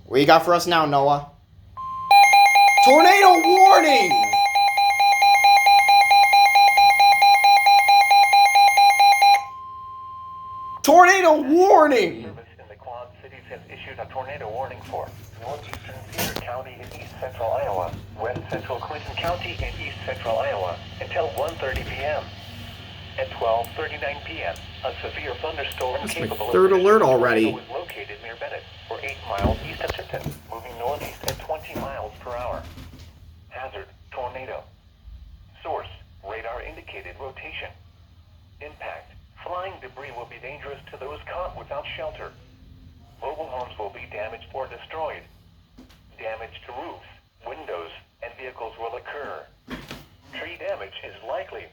What you got for us now, Noah? Tornado warning! Tornado warning! Service in the Quad Cities has issued a tornado warning for northeastern Cedar County in east central Iowa, west central Clinton County in east central Iowa until 1:30 p.m. At 12:39 p.m., a severe thunderstorm That's my capable third of alert already. was located near Bennett, or 8 miles east of Tipton, moving northeast at 20 miles per hour. Hazard: tornado. Source: radar indicated rotation. Impact: flying debris will be dangerous to those caught without shelter. Mobile homes will be damaged or destroyed. Damage to roofs, windows, and vehicles will occur. Tree damage is likely.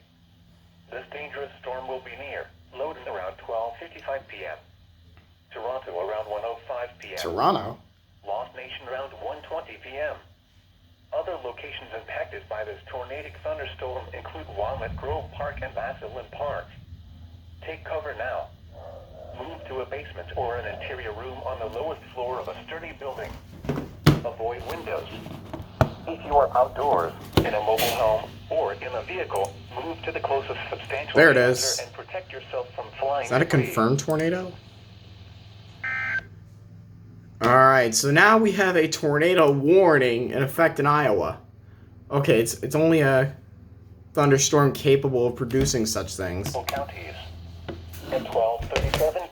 This dangerous storm will be near Loudon around 12:55 p.m. Toronto around 1:05 p.m. Toronto? Lost Nation around 1:20 p.m. Other locations impacted by this tornadic thunderstorm include Walnut Grove Park and Massillon Park. Take cover now. Move to a basement or an interior room on the lowest floor of a sturdy building. Avoid windows. If you are outdoors, in a mobile home, or in a vehicle, move to the closest substantial There it shelter is. and protect yourself from flying Is that a debris. confirmed tornado? Alright, so now we have a tornado warning in effect in Iowa. Okay, it's only a thunderstorm capable of producing such things. Counties. At 12:37